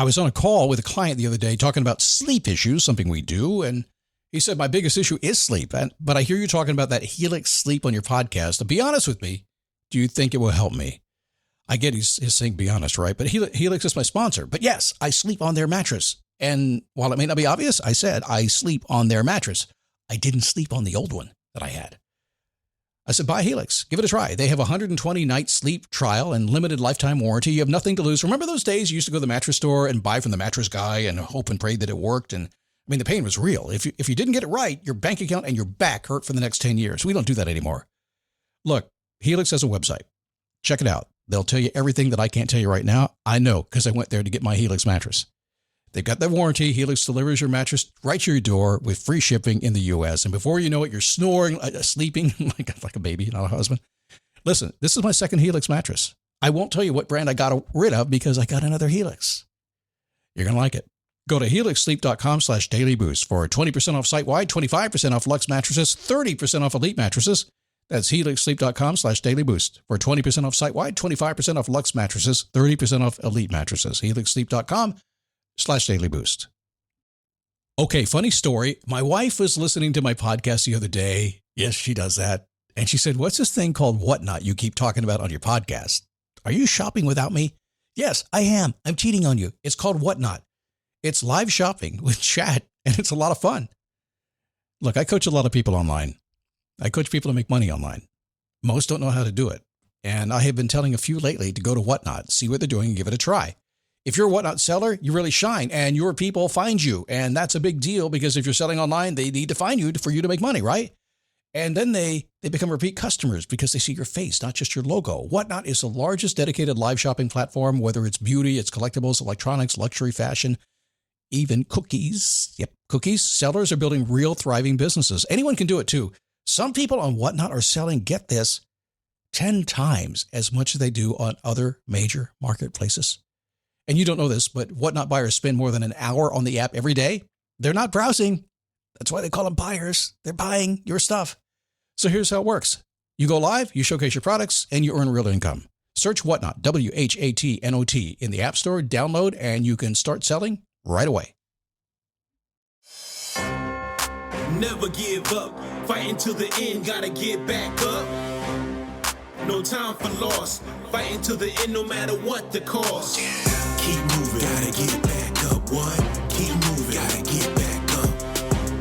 I was on a call with a client the other day talking about sleep issues, something we do, and he said, my biggest issue is sleep. But I hear you talking about that Helix sleep on your podcast. To be honest with me, do you think it will help me? I get he's saying be honest, right? But Helix is my sponsor. But yes, I sleep on their mattress. And while it may not be obvious, I said I sleep on their mattress. I didn't sleep on the old one that I had. I said, buy Helix. Give it a try. They have a 120-night sleep trial and limited lifetime warranty. You have nothing to lose. Remember those days you used to go to the mattress store and buy from the mattress guy and hope and pray that it worked? And I mean, the pain was real. If you didn't get it right, your bank account and your back hurt for the next 10 years. We don't do that anymore. Look, Helix has a website. Check it out. They'll tell you everything that I can't tell you right now. I know because I went there to get my Helix mattress. They've got their warranty. Helix delivers your mattress right to your door with free shipping in the U.S. And before you know it, you're snoring, sleeping like a baby, not a husband. Listen, this is my second Helix mattress. I won't tell you what brand I got rid of because I got another Helix. You're going to like it. Go to helixsleep.com/dailyboost for 20% off site-wide, 25% off Luxe mattresses, 30% off Elite mattresses. That's helixsleep.com/dailyboost for 20% off site-wide, 25% off Luxe mattresses, 30% off Elite mattresses. helixsleep.com/dailyboost. Okay, funny story. My wife was listening to my podcast the other day. Yes, she does that. And she said, what's this thing called Whatnot you keep talking about on your podcast? Are you shopping without me? Yes, I am. I'm cheating on you. It's called Whatnot. It's live shopping with chat, and it's a lot of fun. Look, I coach a lot of people online. I coach people to make money online. Most don't know how to do it. And I have been telling a few lately to go to Whatnot, see what they're doing, and give it a try. If you're a Whatnot seller, you really shine, and your people find you. And that's a big deal because if you're selling online, they need to find you for you to make money, right? And then they become repeat customers because they see your face, not just your logo. Whatnot is the largest dedicated live shopping platform, whether it's beauty, it's collectibles, electronics, luxury, fashion, even cookies. Yep, cookies. Sellers are building real thriving businesses. Anyone can do it too. Some people on Whatnot are selling, get this, 10 times as much as they do on other major marketplaces. And you don't know this, but Whatnot buyers spend more than an hour on the app every day. They're not browsing. That's why they call them buyers. They're buying your stuff. So here's how it works. You go live, you showcase your products, and you earn real income. Search Whatnot, WHATNOT, in the App Store, download, and you can start selling right away. Never give up. Fighting till the end, gotta get back up. No time for loss. Fighting till the end, no matter what the cost. Keep moving, gotta get back up. What? Keep moving, gotta get back up.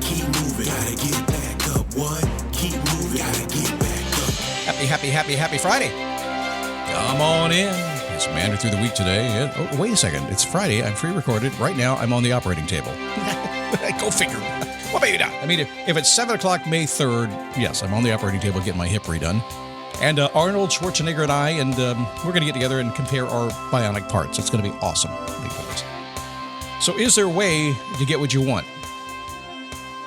Keep moving, gotta get back up. What? Keep moving, gotta get back up. Happy Friday. Come on in. It's Mander through the week today. Oh, wait a second. It's Friday. I'm pre-recorded. Right now, I'm on the operating table. Go figure. Well, maybe not. I mean, if it's 7 o'clock May 3rd, yes, I'm on the operating table getting my hip redone. And Arnold Schwarzenegger and I, and we're going to get together and compare our bionic parts. It's going to be awesome. So is there a way to get what you want?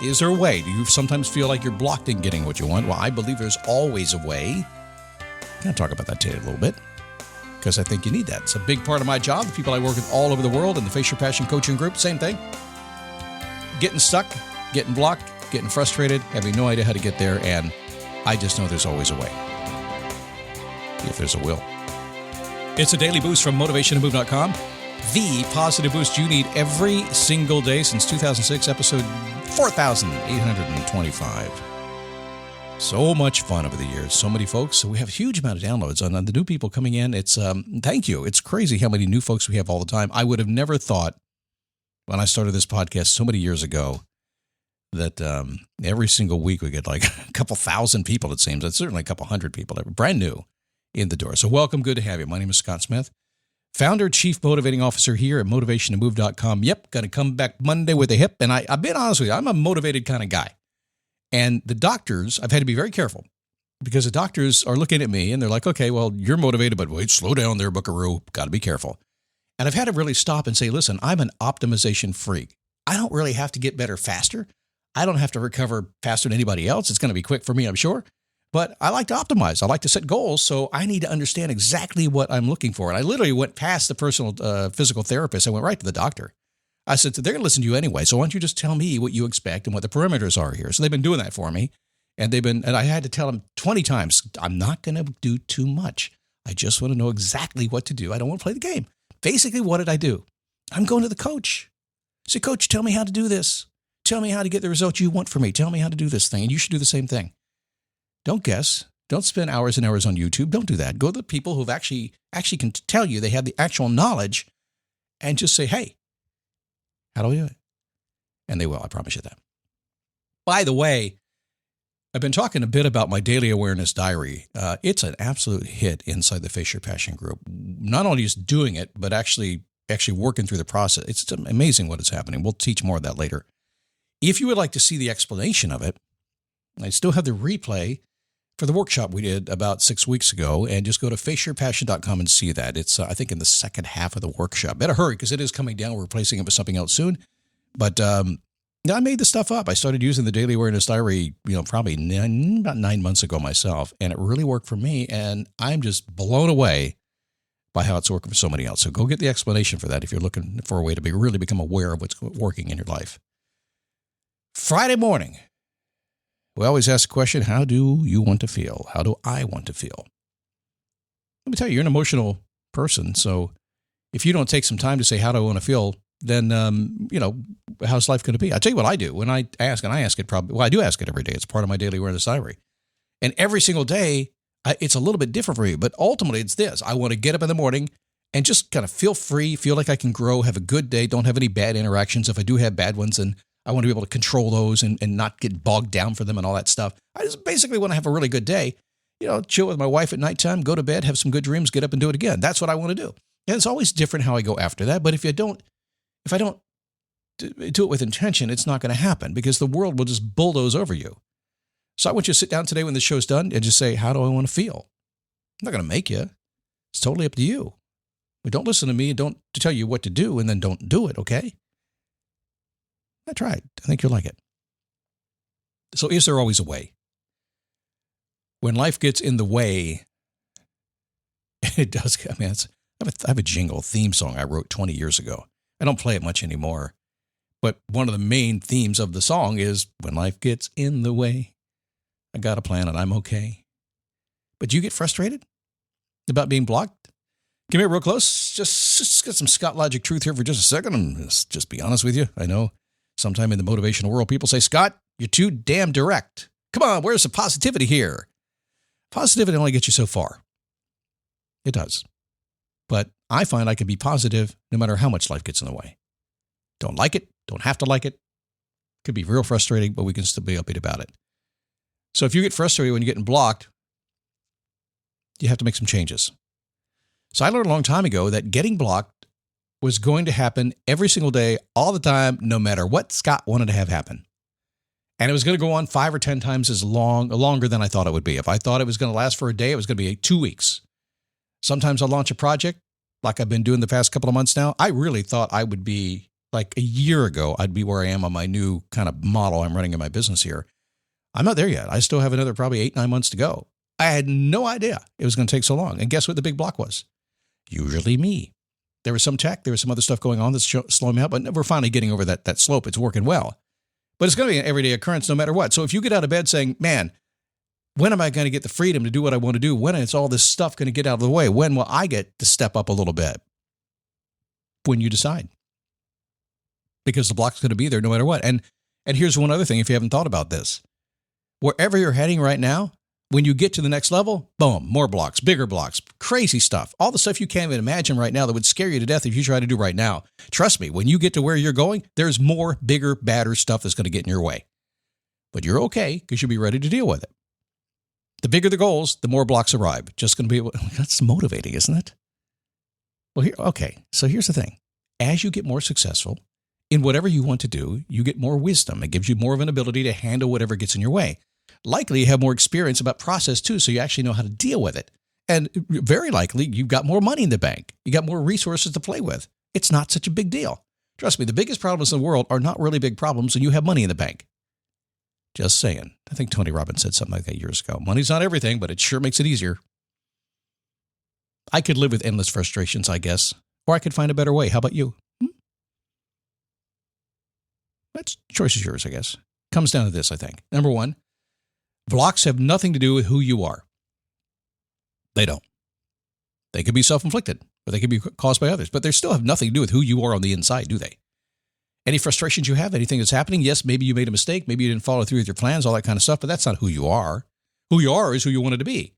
Is there a way? Do you sometimes feel like you're blocked in getting what you want? Well, I believe there's always a way. I'm going to talk about that today a little bit because I think you need that. It's a big part of my job. The people I work with all over the world in the Face Your Passion coaching group, same thing. Getting stuck, getting blocked, getting frustrated, having no idea how to get there, and I just know there's always a way. If there's a will. It's a daily boost from motivationtomove.com. The positive boost you need every single day since 2006, episode 4,825. So much fun over the years. So many folks. So we have a huge amount of downloads on the new people coming in. It's thank you. It's crazy how many new folks we have all the time. I would have never thought when I started this podcast so many years ago that every single week we get like a couple thousand people, it seems. It's certainly a couple hundred people, brand new in the door. So welcome. Good to have you. My name is Scott Smith, founder, chief motivating officer here at motivationtomove.com. Yep, going to come back Monday with a hip. And I've been honest with you, I'm a motivated kind of guy. And the doctors, I've had to be very careful because the doctors are looking at me and they're like, okay, well, you're motivated, but wait, slow down there, buckaroo. Got to be careful. And I've had to really stop and say, listen, I'm an optimization freak. I don't really have to get better faster. I don't have to recover faster than anybody else. It's going to be quick for me, I'm sure. But I like to optimize. I like to set goals. So I need to understand exactly what I'm looking for. And I literally went past the personal physical therapist. I went right to the doctor. I said, they're going to listen to you anyway. So why don't you just tell me what you expect and what the parameters are here? So they've been doing that for me. And I had to tell them 20 times, I'm not going to do too much. I just want to know exactly what to do. I don't want to play the game. Basically, what did I do? I'm going to the coach. Say, coach, tell me how to do this. Tell me how to get the results you want from me. Tell me how to do this thing. And you should do the same thing. Don't guess. Don't spend hours and hours on YouTube. Don't do that. Go to the people who've actually can tell you they have the actual knowledge and just say, hey, how do I do it? And they will. I promise you that. By the way, I've been talking a bit about my daily awareness diary. It's an absolute hit inside the Face Your Passion group. Not only just doing it, but actually working through the process. It's amazing what is happening. We'll teach more of that later. If you would like to see the explanation of it, I still have the replay for the workshop we did about 6 weeks ago, and just go to faceyourpassion.com and see that. It's, I think, in the second half of the workshop. Better hurry, because it is coming down. We're replacing it with something else soon. But I made this stuff up. I started using the Daily Awareness Diary, probably about 9 months ago myself, and it really worked for me, and I'm just blown away by how it's working for so many else. So go get the explanation for that if you're looking for a way to really become aware of what's working in your life. Friday morning, we always ask the question, how do you want to feel? How do I want to feel? Let me tell you, you're an emotional person, so if you don't take some time to say, how do I want to feel, then, how's life going to be? I'll tell you what I do when I ask, and I ask it I do ask it every day. It's part of my Daily Awareness Diary. And every single day, it's a little bit different for me, but ultimately it's this. I want to get up in the morning and just kind of feel free, feel like I can grow, have a good day, don't have any bad interactions. If I do have bad ones, and I want to be able to control those and not get bogged down for them and all that stuff. I just basically want to have a really good day, chill with my wife at nighttime, go to bed, have some good dreams, get up and do it again. That's what I want to do. And it's always different how I go after that. But if I don't do it with intention, it's not going to happen, because the world will just bulldoze over you. So I want you to sit down today when the show's done and just say, how do I want to feel? I'm not going to make you. It's totally up to you. But don't listen to me and don't tell you what to do and then don't do it, okay? I tried. I think you'll like it. So is there always a way? When life gets in the way, it does. I mean, I have a jingle theme song I wrote 20 years ago. I don't play it much anymore. But one of the main themes of the song is, when life gets in the way, I got a plan and I'm okay. But do you get frustrated about being blocked? Come here real close. Just get some Scott Logic truth here for just a second. And just be honest with you. I know sometime in the motivational world, people say, Scott, you're too damn direct. Come on, where's the positivity here? Positivity only gets you so far. It does. But I find I can be positive no matter how much life gets in the way. Don't like it. Don't have to like it. Could be real frustrating, but we can still be upbeat about it. So if you get frustrated when you're getting blocked, you have to make some changes. So I learned a long time ago that getting blocked was going to happen every single day, all the time, no matter what Scott wanted to have happen. And it was going to go on 5 or 10 times longer than I thought it would be. If I thought it was going to last for a day, it was going to be 2 weeks. Sometimes I'll launch a project like I've been doing the past couple of months now. I really thought I would be, like a year ago, I'd be where I am on my new kind of model I'm running in my business here. I'm not there yet. I still have another probably 8-9 months to go. I had no idea it was going to take so long. And guess what the big block was? Usually me. There was some tech, there was some other stuff going on that's slowing me out, but we're finally getting over that slope. It's working well. But it's going to be an everyday occurrence no matter what. So if you get out of bed saying, man, when am I going to get the freedom to do what I want to do? When is all this stuff going to get out of the way? When will I get to step up a little bit? When you decide. Because the block's going to be there no matter what. And here's one other thing, if you haven't thought about this. Wherever you're heading right now, when you get to the next level, boom, more blocks, bigger blocks, crazy stuff. All the stuff you can't even imagine right now that would scare you to death if you try to do right now. Trust me, when you get to where you're going, there's more, bigger, badder stuff that's going to get in your way. But you're okay, because you'll be ready to deal with it. The bigger the goals, the more blocks arrive. Just going to be, that's motivating, isn't it? Well, so here's the thing. As you get more successful in whatever you want to do, you get more wisdom. It gives you more of an ability to handle whatever gets in your way. Likely you have more experience about process too, so you actually know how to deal with it. And very likely you've got more money in the bank. You got more resources to play with. It's not such a big deal. Trust me, the biggest problems in the world are not really big problems when you have money in the bank. Just saying. I think Tony Robbins said something like that years ago. Money's not everything, but it sure makes it easier. I could live with endless frustrations, I guess. Or I could find a better way. How about you? That's choice is yours, I guess. Comes down to this, I think. Number one, blocks have nothing to do with who you are. They don't. They could be self-inflicted. or they can be caused by others, but they still have nothing to do with who you are on the inside, do they? Any frustrations you have, anything that's happening, yes, maybe you made a mistake, maybe you didn't follow through with your plans, all that kind of stuff, but that's not who you are. Who you are is who you wanted to be.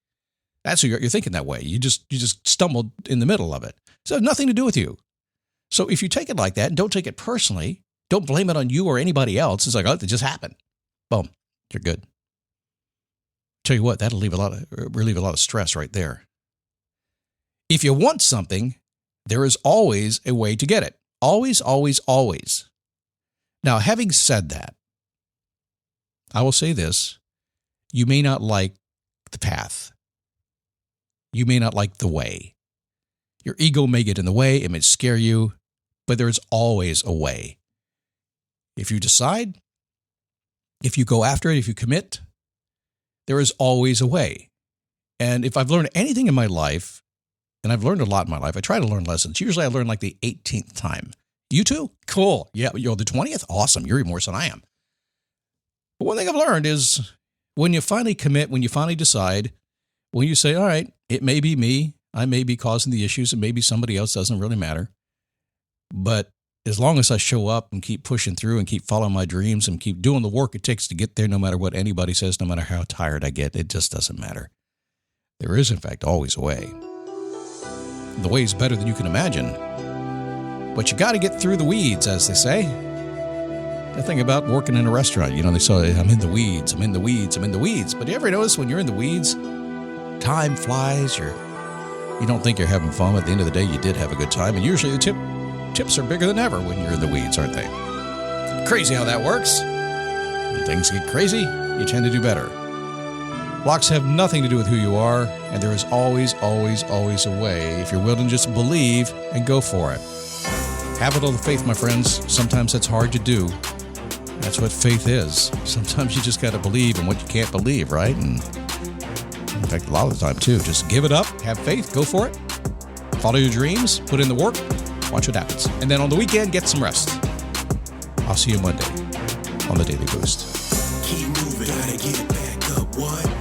That's who you're thinking that way. You just stumbled in the middle of it. So it has nothing to do with you. So if you take it like that and don't take it personally, don't blame it on you or anybody else. It's like, oh, it just happened. Boom, you're good. Tell you what, that'll relieve a lot of stress right there. If you want something, there is always a way to get it. Always, always, always. Now, having said that, I will say this. You may not like the path. You may not like the way. Your ego may get in the way. It may scare you, but there's always a way. If you decide, if you go after it, if you commit, there is always a way. And if I've learned anything in my life, and I've learned a lot in my life, I try to learn lessons. Usually I learn like the 18th time. You too? Cool. Yeah, you're the 20th? Awesome. You're even worse than I am. But one thing I've learned is when you finally commit, when you finally decide, when you say, all right, it may be me, I may be causing the issues, and maybe somebody else, doesn't really matter. But as long as I show up and keep pushing through and keep following my dreams and keep doing the work it takes to get there, no matter what anybody says, no matter how tired I get, it just doesn't matter. There is, in fact, always a way. The way is better than you can imagine. But you got to get through the weeds, as they say. The thing about working in a restaurant, they say, I'm in the weeds, I'm in the weeds, I'm in the weeds. But you ever notice when you're in the weeds, time flies, you don't think you're having fun. At the end of the day, you did have a good time. And usually the tips are bigger than ever when you're in the weeds, aren't they? Crazy how that works. When things get crazy, you tend to do better. Blocks have nothing to do with who you are, and there is always, always, always a way if you're willing to just believe and go for it. Have a little faith, my friends. Sometimes that's hard to do. That's what faith is. Sometimes you just got to believe in what you can't believe, right? And in fact, a lot of the time, too. Just give it up, have faith, go for it. Follow your dreams, put in the work, watch what happens. And then on the weekend, get some rest. I'll see you Monday on the Daily Boost. Keep moving, gotta get back up, what?